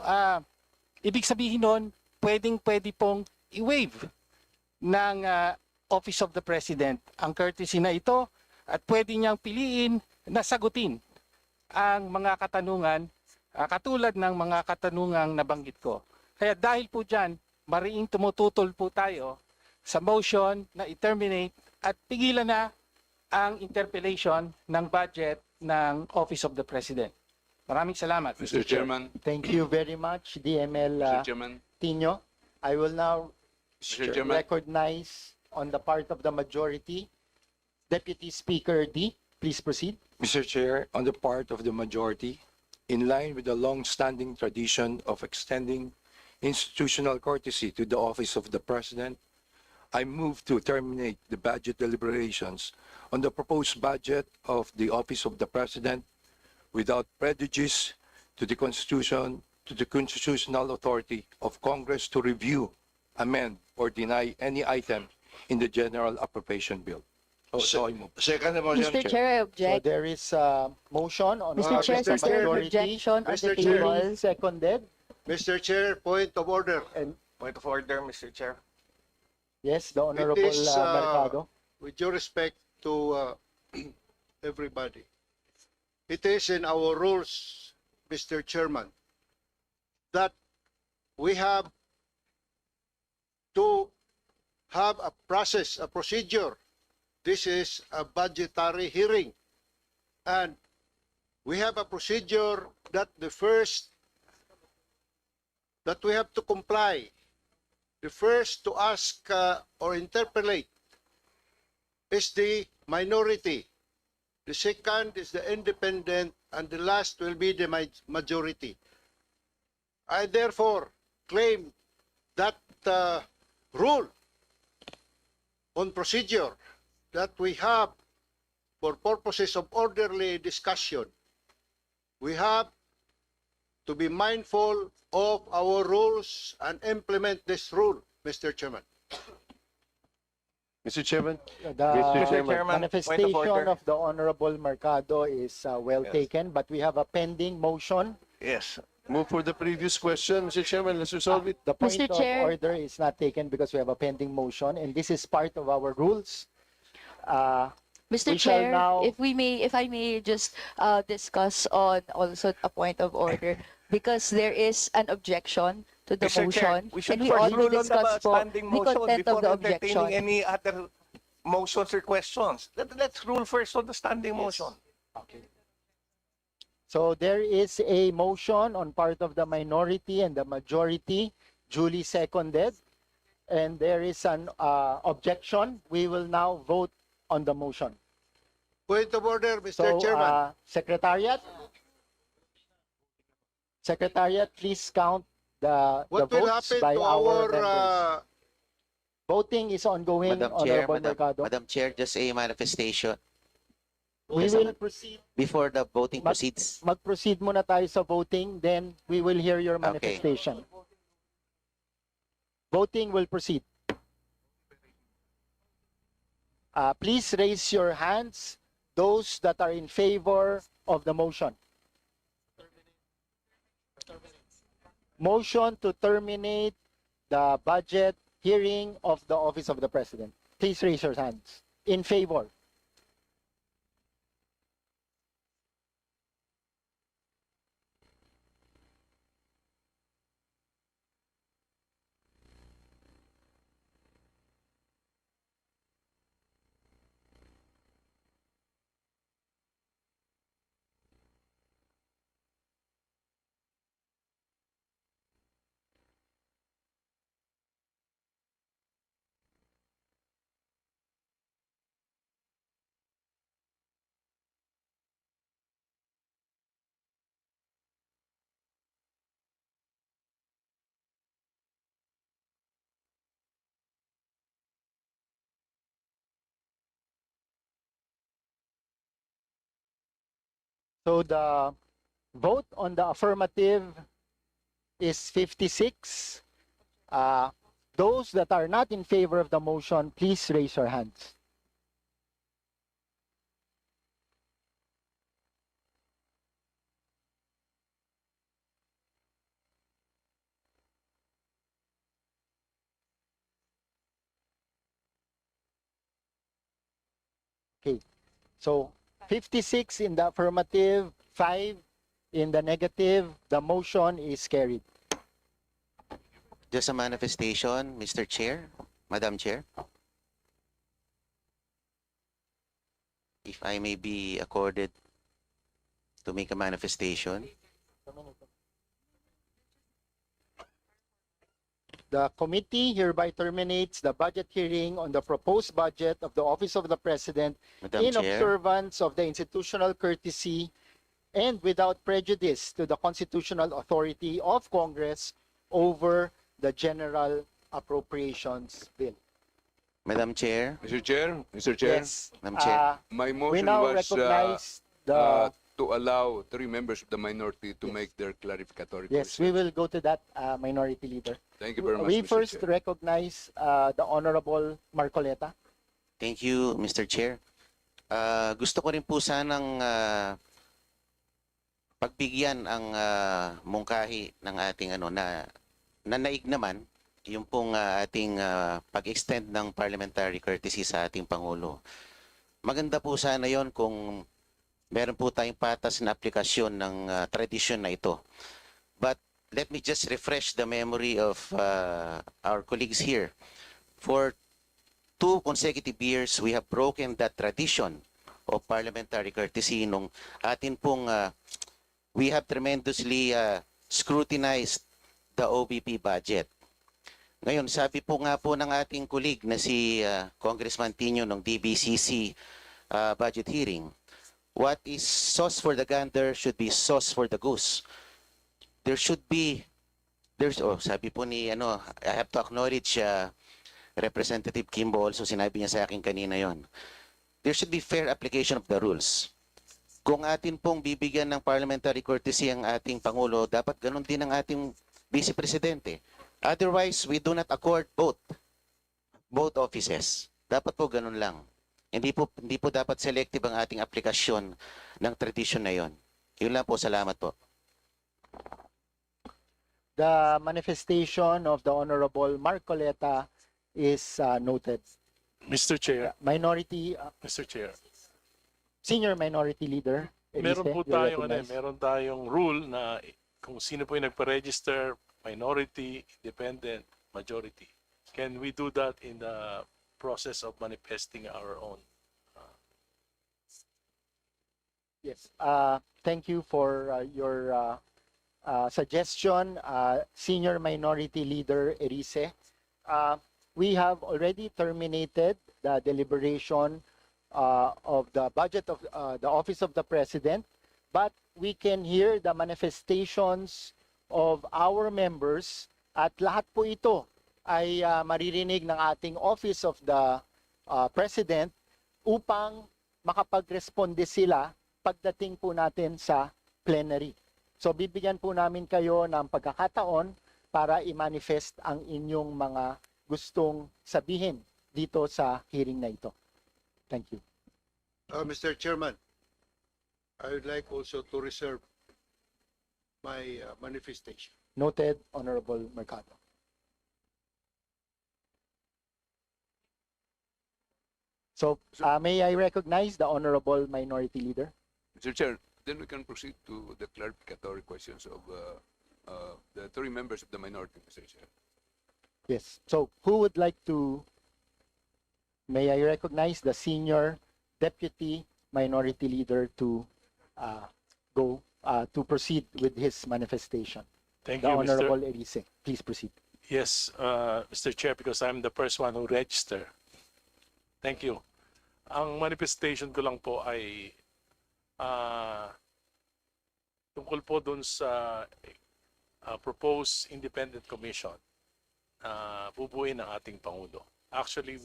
Ibig sabihin nun, pwede pong i-waive ng Office of the President ang courtesy na ito at pwede niyang piliin na sagutin ang mga katanungan katulad ng mga katanungang nabanggit ko. Kaya dahil po dyan, mariing tumututol po tayo sa motion na i-terminate at pigilan na ang interpellation ng budget ng Office of the President. Maraming salamat. Mr. Chairman, Thank you very much, DML Mr. Chairman, Tino. I will now Mr. Chairman. recognize on the part of the majority, Deputy Speaker D. Please proceed. Mr. Chair, on the part of the majority, in line with the long-standing tradition of extending institutional courtesy to the office of the President, I move to terminate the budget deliberations on the proposed budget of the office of the President without prejudice to the Constitution, to the constitutional authority of Congress to review, amend, or deny any item in the General Appropriation Bill. So I move. Second motion. Mr. Chair, I So object. there is a motion on Mr. Chair, the since there is majority. objection on the Mr. Chair. table. Seconded. Mr. Chair, point of order. And Point of order, Mr. Chair. yes, the Honorable is, Mercado. With due respect to everybody, it is in our rules, Mr. Chairman, that we have to have a process, a procedure. This is a budgetary hearing. And we have a procedure that that we have to comply. The first to ask or interpolate is the minority. The second is the independent, and the last will be the majority. I therefore claim that rule on procedure that we have for purposes of orderly discussion. We have to be mindful of our rules and implement this rule, Mr. Chairman. Mr. Chairman, The Mr. Chairman, manifestation of the Honorable Mercado is well Yes. taken, but we have a pending motion. yes, move for the previous question, Mr. Chairman, let's resolve it. The point Mr. of Chair. order is not taken because we have a pending motion, and this is part of our rules. Mr. We shall Chair, now- if I may just discuss on also a point of order, because there is an objection to the Mr. Chair, motion, we should and we first ought to rule on discuss the po standing the motion content of before the entertaining objection. any other motions or questions. Let's rule first on the standing motion. Okay. So there is a motion on part of the minority and the majority, duly seconded, and there is an objection. We will now vote on the motion. Point of order, So, Mr. Chairman. Secretariat, please count the What will votes happen by to our our members. Voting is ongoing, Honorable Mercado. Madam Chair, just a manifestation We will proceed. before the voting proceeds. Mag-proceed muna tayo sa voting, then we will hear your Okay. manifestation. Voting will proceed. Please raise your hands, those that are in favor of the motion. Motion to terminate the budget hearing of the Office of the President. Please raise your hands. In favor. So the vote on the affirmative is 56. Those that are not in favor of the motion, please raise your hands. Okay, so 56 in the affirmative, 5 in the negative. The motion is carried. Just a manifestation, Mr. Chair, Madam Chair. If I may be accorded to make a manifestation. The committee hereby terminates the budget hearing on the proposed budget of the Office of the President Madam in Chair, observance of the institutional courtesy and without prejudice to the constitutional authority of Congress over the General Appropriations Bill. Madam Chair, Mr. Chair, Mr. Chair, Yes. Madam Chair. my We motion now was recognize the, to allow 3 members of the minority to Yes. make their clarificatory yes, questions. we will go to that, Minority Leader. Thank you very much, We Mr. first Chair. recognize the Honorable Marcoleta. Thank you, Mr. Chair. Gusto ko rin po sanang pagbigyan ang mungkahi ng ating na naig naman yung pong ating pag-extend ng parliamentary courtesy sa ating Pangulo. Maganda po sana yon kung meron po tayong patas na aplikasyon ng tradisyon na ito. But let me just refresh the memory of our colleagues here. For 2 consecutive years, we have broken that tradition of parliamentary courtesy nung atin pong we have tremendously scrutinized the OBP budget. Ngayon, sabi po nga po ng ating colleague na si Congressman Tino ng DBCC budget hearing, what is sauce for the gander should be sauce for the goose. There should be, sabi po ni, I have to acknowledge Representative Kimbo also, sinabi niya sa akin kanina yon. There should be fair application of the rules. Kung atin pong bibigyan ng parliamentary courtesy ang ating Pangulo, dapat ganun din ang ating Vice Presidente. Otherwise, we do not accord both offices. Dapat po ganun lang. Hindi po dapat selective ang ating aplikasyon ng tradisyon na yon. Yun lang po, salamat po. The manifestation of the Honorable Marcoleta is noted. Mr. Chair, Minority, Mr. Chair, Senior Minority Leader, meron po you're tayong recognized. meron tayong rule na kung sino po yung nagpa-register, minority, independent, majority. Can we do that in the process of manifesting our own? Yes. Thank you for your suggestion, Senior Minority Leader Erice. We have already terminated the deliberation of the budget of the Office of the President, but we can hear the manifestations of our members at lahat po ito ay maririnig ng ating Office of the President upang makapag-responde sila pagdating po natin sa plenary. So bibigyan po namin kayo ng pagkakataon para i-manifest ang inyong mga gustong sabihin dito sa hearing na ito. Thank you. Mr. Chairman, I would like also to reserve my manifestation. Noted, Honorable Mercado. So, may I recognize the Honorable Minority Leader? Mr. Chair, then we can proceed to the clarificatory questions of the three members of the minority, Mr. Chair. Yes. So, who would like to, may I recognize the Senior Deputy Minority Leader to go to proceed with his manifestation? Thank The you, Honorable Mr. Erice. Please proceed. Yes, Mr. Chair, because I'm the first one who registered. Thank you. Ang manifestation ko lang po ay tungkol po dun sa proposed independent commission na bubuin ng ating Pangulo. Actually,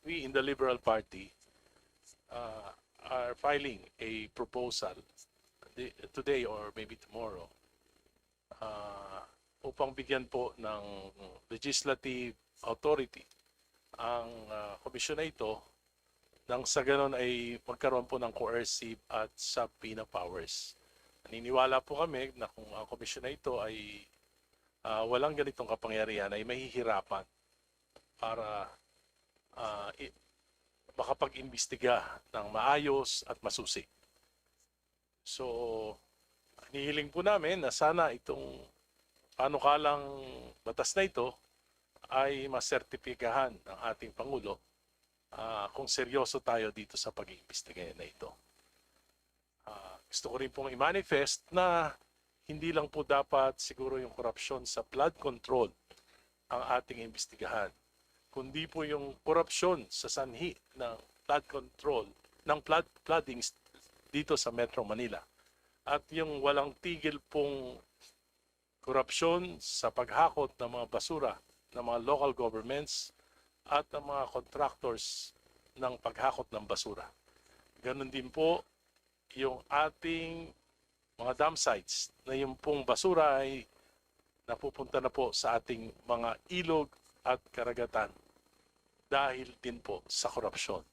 we in the Liberal Party are filing a proposal today or maybe tomorrow upang bigyan po ng legislative authority ang komisyon na ito nang sa ganon ay magkaroon po ng coercive at subpoena powers. Naniniwala po kami na kung ang komisyon na ito ay walang ganitong kapangyarihan ay mahihirapan para makapag-imbestiga ng maayos at masusi. So, hinihiling po namin na sana itong panukalang batas na ito ay masertipikahan ng ating Pangulo kung seryoso tayo dito sa pag-iimbestiga na ito. Gusto ko rin pong i-manifest na hindi lang po dapat siguro yung korupsyon sa flood control ang ating imbestigahan, kundi po yung korupsyon sa sanhi ng flood control, ng floodings dito sa Metro Manila. At yung walang tigil pong korupsyon sa paghakot ng mga basura ng mga local governments at ng mga contractors ng paghakot ng basura. Ganon din po yung ating mga dam sites na yung pong basura ay napupunta na po sa ating mga ilog at karagatan dahil din po sa korupsyon.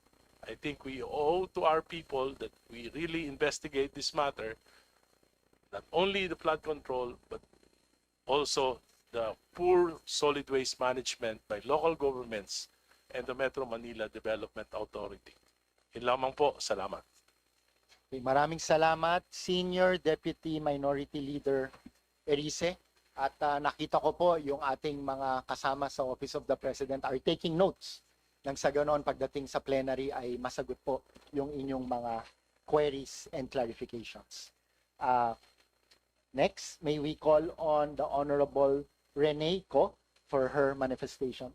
I think we owe to our people that we really investigate this matter, not only the flood control but also the poor solid waste management by local governments and the Metro Manila Development Authority. Yun lamang po. Salamat. Okay, maraming salamat, Senior Deputy Minority Leader Erice. At nakita ko po yung ating mga kasama sa Office of the President are taking notes. Nang sa ganon, pagdating sa plenary ay masagot po yung inyong mga queries and clarifications. Next, may we call on the Honorable Rene Co for her manifestation.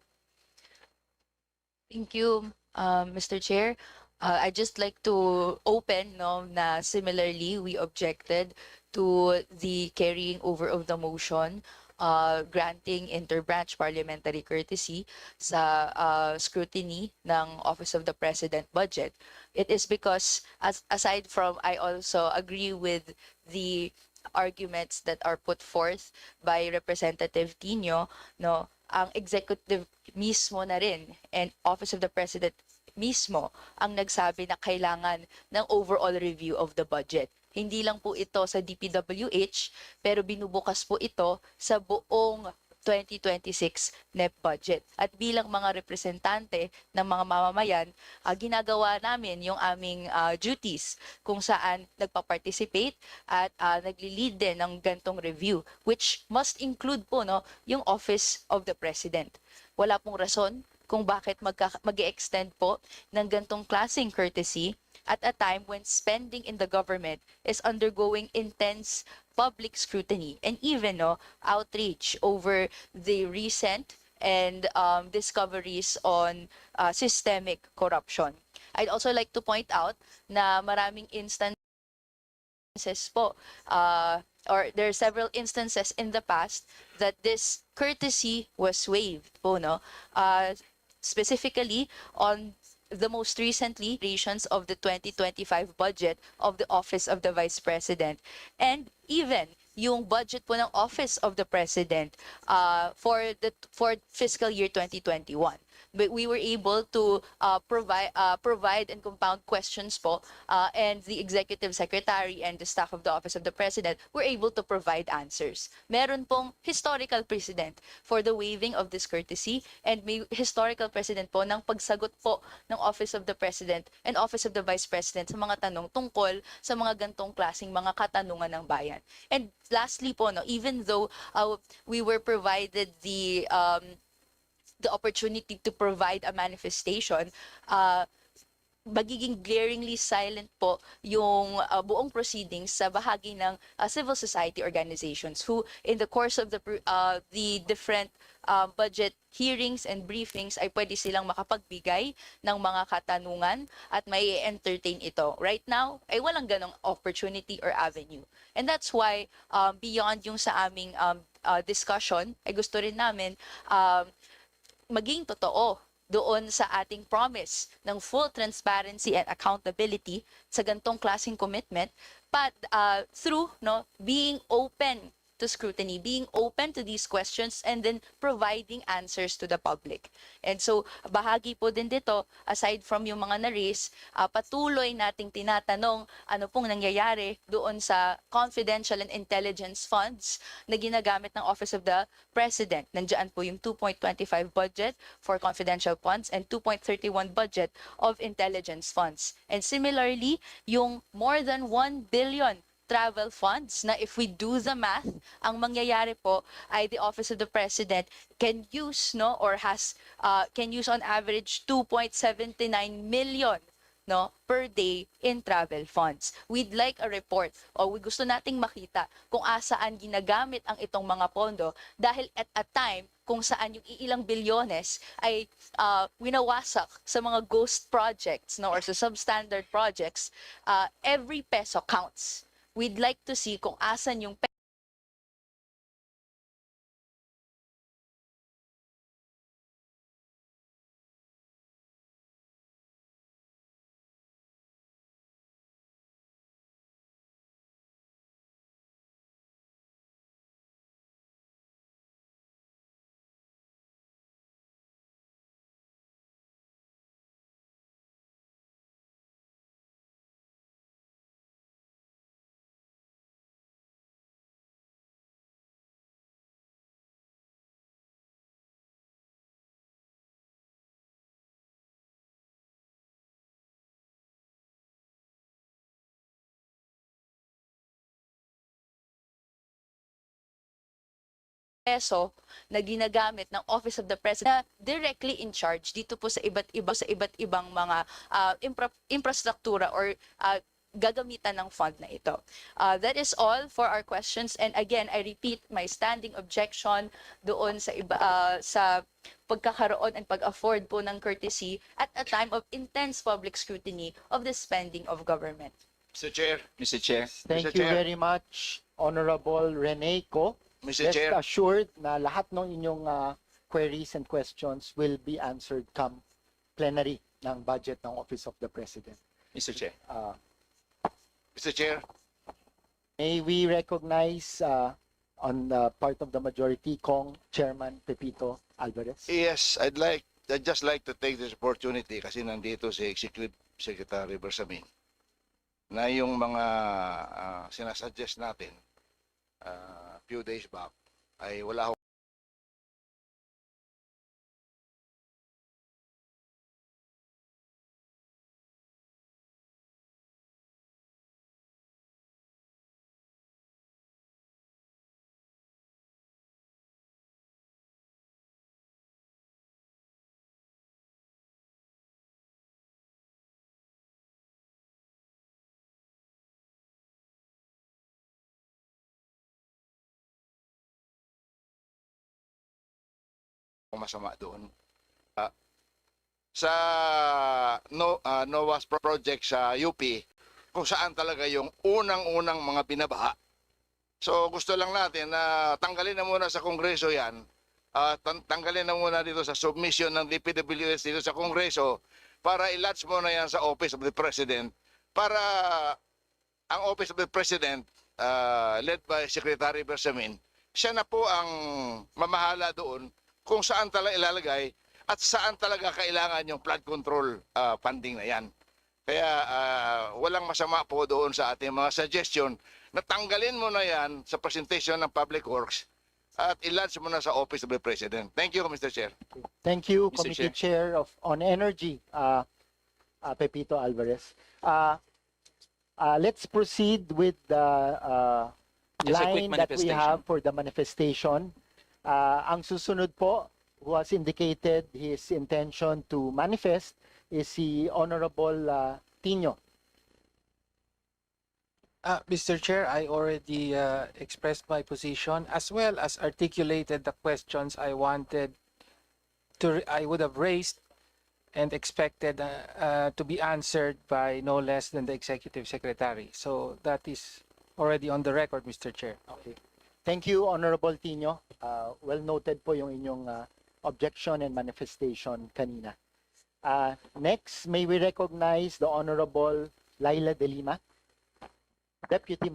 Thank you, Mr. Chair. I'd just like to open na similarly we objected to the carrying over of the motion granting interbranch parliamentary courtesy sa scrutiny ng Office of the President budget. It is because aside from I also agree with the arguments that are put forth by Representative Tino, ang executive mismo na rin and Office of the President mismo ang nagsabi na kailangan ng overall review of the budget. Hindi lang po ito sa DPWH, pero binubukas po ito sa buong 2026 NEP budget. At bilang mga representante ng mga mamamayan, ginagawa namin yung aming duties kung saan nagpa-participate at nagli-lead din ng gantong review, which must include po yung Office of the President. Wala pong rason kung bakit mag-extend po ng gantong klaseng courtesy at a time when spending in the government is undergoing intense public scrutiny and even outrage over the recent and discoveries on systemic corruption. I'd also like to point out na maraming instances po or there are several instances in the past that this courtesy was waived po, specifically on the most recently creations of the 2025 budget of the Office of the Vice President and even yung budget po ng Office of the President for fiscal year 2021. But we were able to provide and compound questions po, and the Executive Secretary and the staff of the Office of the President were able to provide answers. Meron pong historical precedent for the waiving of this courtesy and may historical precedent po ng pagsagot po ng Office of the President and Office of the Vice President sa mga tanong tungkol sa mga gantong klaseng mga katanungan ng bayan. And lastly po, even though we were provided the opportunity to provide a manifestation, magiging glaringly silent po yung buong proceedings sa bahagi ng civil society organizations who in the course of the different budget hearings and briefings ay pwede silang makapagbigay ng mga katanungan at may entertain ito. Right now ay walang ganong opportunity or avenue. And that's why beyond yung sa aming discussion ay gusto rin namin maging totoo doon sa ating promise ng full transparency and accountability sa gantong klaseng commitment, but through being open to scrutiny, being open to these questions, and then providing answers to the public. And so, bahagi po din dito, aside from yung mga na-raise, patuloy nating tinatanong ano pong nangyayari doon sa confidential and intelligence funds na ginagamit ng Office of the President. Nandiyan po yung 2.25 budget for confidential funds and 2.31 budget of intelligence funds. And similarly, yung more than 1 billion travel funds na if we do the math, ang mangyayari po ay the Office of the President can use can use on average 2.79 million per day in travel funds. We'd like a report o we gusto nating makita kung asaan ginagamit ang itong mga pondo dahil at a time kung saan yung ilang bilyones ay winawasak sa mga ghost projects or sa substandard projects, every peso counts. We'd like to see kung asan yung peso na ginagamit ng Office of the President na directly in charge dito po sa iba't ibang mga infrastruktura or gagamitan ng fund na ito. That is all for our questions, and again I repeat my standing objection doon sa sa pagkakaroon and pag-afford po ng courtesy at a time of intense public scrutiny of the spending of government. Mr. Chair. Mr. Chair. Thank Mr. you Chair. very much, Honorable Rene Co. Mr. Rest Chair. assured na lahat ng inyong queries and questions will be answered come plenary ng budget ng Office of the President. Mr. Chair. Mr. Chair. May we recognize on the part of the majority, Kong Chairman Pepito Alvarez? Yes, I'd like I'd just like to take this opportunity kasi nandito si Executive Secretary Bersamin na yung mga sinasuggest natin few days back ay wala akong masama doon. Sa NOAA's project sa UP, kung saan talaga yung unang-unang mga binabaha. So gusto lang natin na tanggalin na muna sa Kongreso yan, tanggalin na muna dito sa submission ng DPWS dito sa Kongreso para i-lodge mo na yan sa Office of the President para ang Office of the President led by Secretary Bersamin, siya na po ang mamahala doon kung saan talaga ilalagay at saan talaga kailangan yung flood control funding na yan. Kaya walang masama po doon sa ating mga suggestion na tanggalin mo na yan sa presentation ng Public Works at i-lodge mo na sa Office of the President. Thank you, Mr. Chair. Thank you, Mr. Committee Chair on Energy, Pepito Alvarez. Let's proceed with the Just a quick line that we manifestation. have for the manifestation. Ang susunod po, who has indicated his intention to manifest, is si Honorable Tino. Mr. Chair, I already expressed my position as well as articulated the questions I wanted I would have raised and expected to be answered by no less than the Executive Secretary. So that is already on the record, Mr. Chair. Okay. Thank you, Honorable Tino. Well noted po yung inyong objection and manifestation kanina. Next, may we recognize the Honorable Laila De Lima, Deputy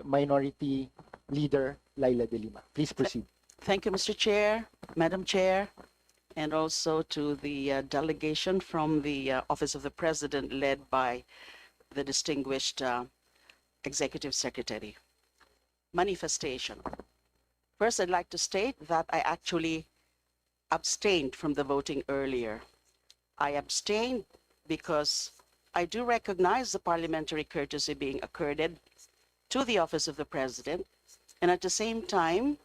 Minority Leader Laila De Lima. Please proceed. Thank you, Mr. Chair, Madam Chair, and also to the delegation from the Office of the President led by the distinguished Executive Secretary. Manifestation. First, I'd like to state that I actually abstained from the voting earlier. I abstained because I do recognize the parliamentary courtesy being accorded to the Office of the President, and at the same time,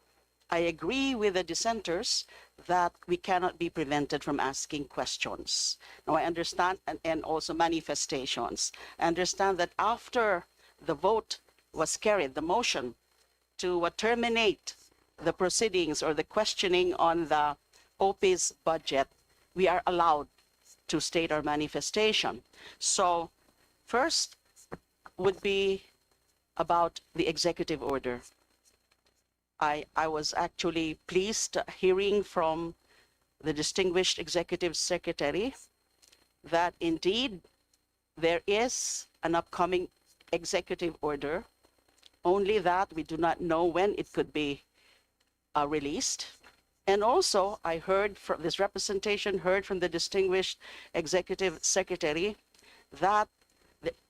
I agree with the dissenters that we cannot be prevented from asking questions. Now, I understand, and also manifestations. I understand that after the vote was carried, the motion to terminate the proceedings or the questioning on the OP's budget, we are allowed to state our manifestation. So, first would be about the executive order. I was actually pleased hearing from the distinguished Executive Secretary that indeed there is an upcoming executive order, only that we do not know when it could be released. And also, I heard from this representation, heard from the distinguished Executive Secretary that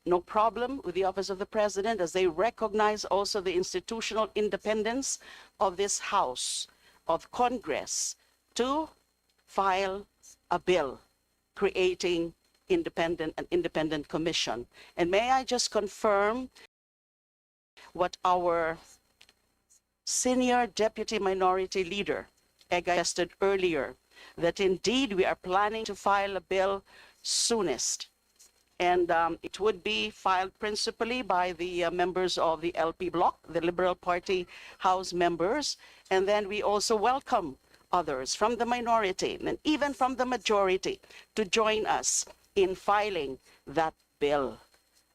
no problem with the Office of the President, as they recognize also the institutional independence of this House of Congress to file a bill creating an independent commission. And may I just confirm what our senior Deputy Minority Leader suggested earlier, that indeed we are planning to file a bill soonest. And it would be filed principally by the members of the LP bloc, the Liberal Party House members. And then we also welcome others from the minority and even from the majority to join us in filing that bill.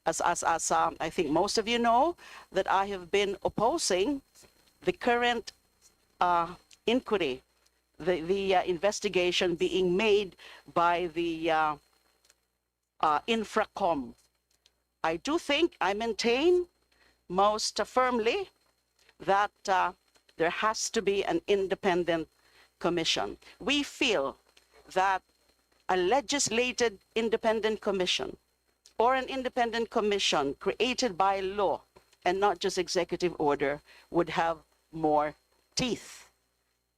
As I think most of you know, that I have been opposing the current inquiry, the investigation being made by the Infracom. I do think, I maintain most firmly that there has to be an independent commission. We feel that a legislated independent commission or an independent commission created by law and not just executive order would have more teeth.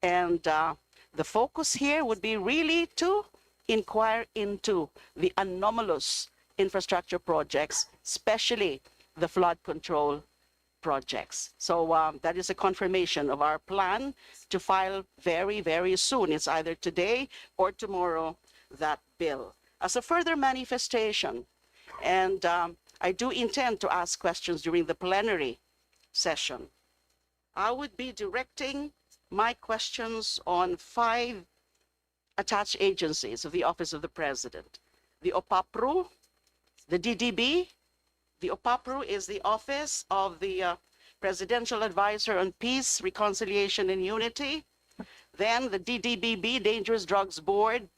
And the focus here would be really to inquire into the anomalous infrastructure projects, especially the flood control projects. So that is a confirmation of our plan to file very, very soon. It's either today or tomorrow, that bill. As a further manifestation, and I do intend to ask questions during the plenary session, I would be directing my questions on 5 attached agencies of the Office of the President. The OPAPRO, the DDB. The OPAPRO is the Office of the Presidential Advisor on Peace, Reconciliation, and Unity. Then the DDBB, Dangerous Drugs Board.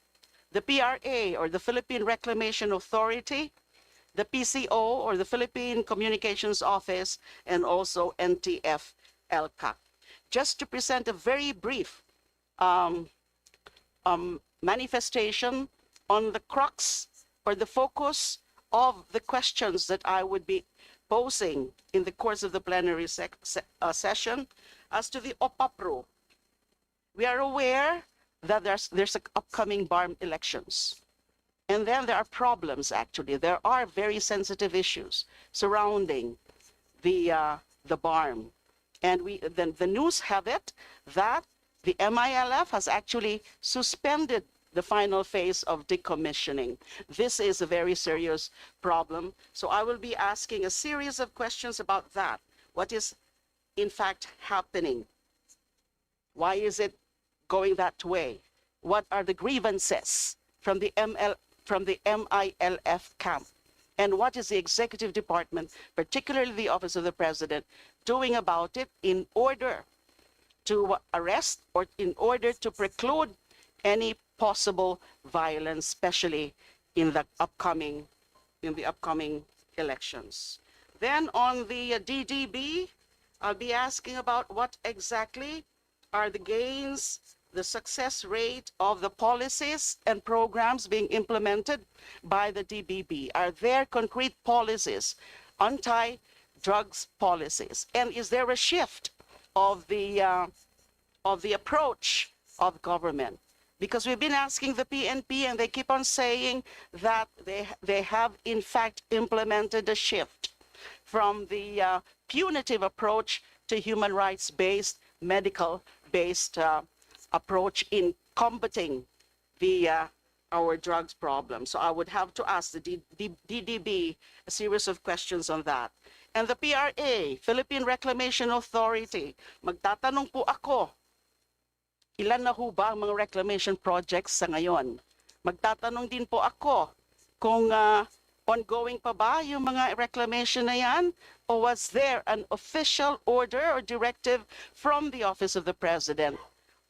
The PRA, or the Philippine Reclamation Authority. The PCO, or the Philippine Communications Office, and also NTF-ELCAC. Just to present a very brief manifestation on the crux or the focus of the questions that I would be posing in the course of the plenary session as to the OPAPRO. We are aware that there's upcoming BARM elections. And then there are problems, actually. There are very sensitive issues surrounding the BARM. And the news have it that the MILF has actually suspended the final phase of decommissioning. This is a very serious problem. So I will be asking a series of questions about that. What is in fact happening? Why is it going that way? What are the grievances from the MILF camp? And what is the executive department, particularly the Office of the President, doing about it in order to arrest or in order to preclude any possible violence, especially in the upcoming elections? Then on the DDB, I'll be asking about what exactly are the gains, the success rate of the policies and programs being implemented by the DBB. Are there concrete policies, anti-drugs policies? And is there a shift of the approach of government? Because we've been asking the PNP and they keep on saying that they have in fact implemented a shift from the punitive approach to human rights-based, medical-based approach in combating our drugs problem. So I would have to ask the DDB a series of questions on that. And the PRA, Philippine Reclamation Authority, magtatanong po ako, ilan na ho ba ang mga reclamation projects sa ngayon? Magtatanong din po ako kung ongoing pa ba yung mga reclamation na yan? Or was there an official order or directive from the Office of the President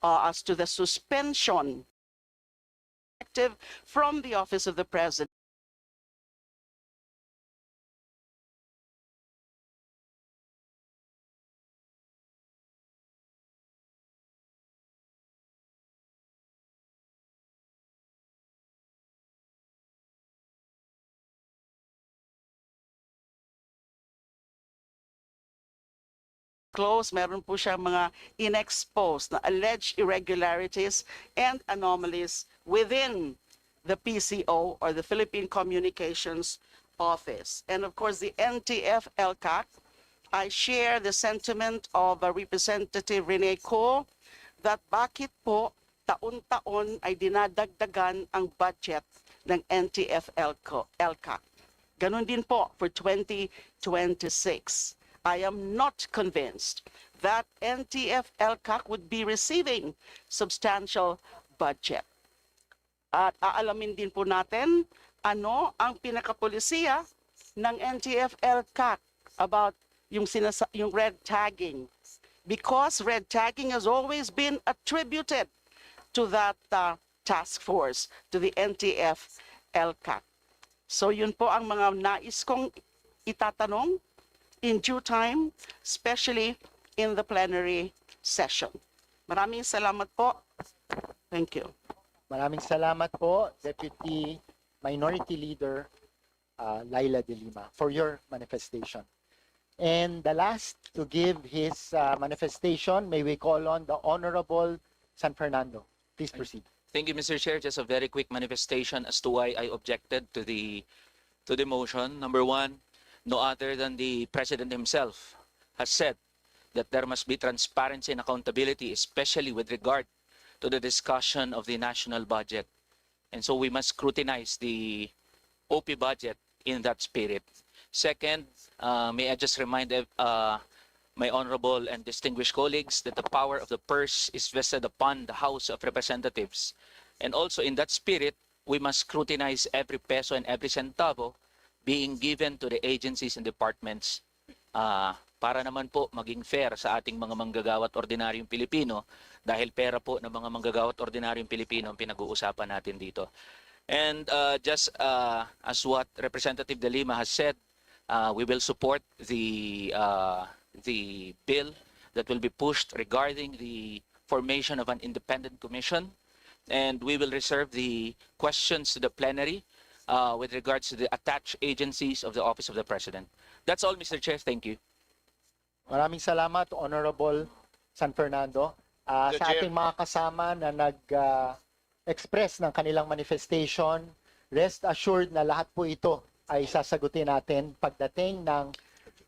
as to the suspension from the Office of the President? Close, meron po siya mga inexposed na alleged irregularities and anomalies within the PCO or the Philippine Communications Office. And of course, the NTF-ELCAC, I share the sentiment of Representative Rene Co that bakit po taon-taon ay dinadagdagan ang budget ng NTF-ELCAC. Ganun din po for 2026. I am not convinced that NTF-ELCAC would be receiving substantial budget. At aalamin din po natin ano ang pinakapolisiya ng NTF-ELCAC about yung red tagging. Because red tagging has always been attributed to that task force, to the NTF-ELCAC. So yun po ang mga nais kong itatanong in due time, especially in the plenary session. Maraming salamat po. Thank you. Maraming salamat po, Deputy Minority Leader Laila de Lima, for your manifestation. And the last to give his manifestation, may we call on the Honorable San Fernando. Please proceed. Thank you, Mr. Chair. Just a very quick manifestation as to why I objected to the motion. Number one, no other than the President himself has said that there must be transparency and accountability, especially with regard to the discussion of the national budget. And so we must scrutinize the OP budget in that spirit. Second, may I just remind my honorable and distinguished colleagues that the power of the purse is vested upon the House of Representatives. And also in that spirit, we must scrutinize every peso and every centavo being given to the agencies and departments para naman po maging fair sa ating mga manggagawa at ordinaryong Pilipino dahil pera po ng mga manggagawa at ordinaryong Pilipino ang pinag-uusapan natin dito. And just as what Representative De Lima has said, we will support the bill that will be pushed regarding the formation of an independent commission, and we will reserve the questions to the plenary with regards to the attached agencies of the Office of the President. That's all, Mr. Chair. Thank you. Maraming salamat, Honorable San Fernando. Sa ating mga kasama na nag-express ng kanilang manifestation, rest assured na lahat po ito ay sasagutin natin pagdating ng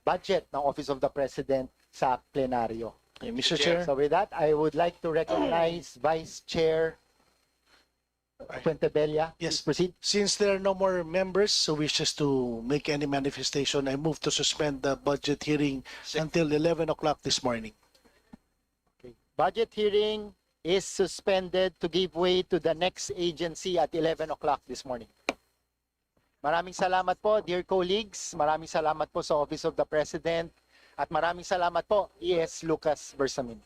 budget ng Office of the President sa plenaryo. Mr. Chair. So with that, I would like to recognize Vice Chair Fuentebella. Yes, proceed. Since there are no more members who wishes to make any manifestation, I move to suspend the budget hearing until 11 o'clock this morning. Okay. Budget hearing is suspended to give way to the next agency at 11 o'clock this morning. Maraming salamat po, dear colleagues. Maraming salamat po sa Office of the President. At maraming salamat po, E.S. Lucas Bersamin.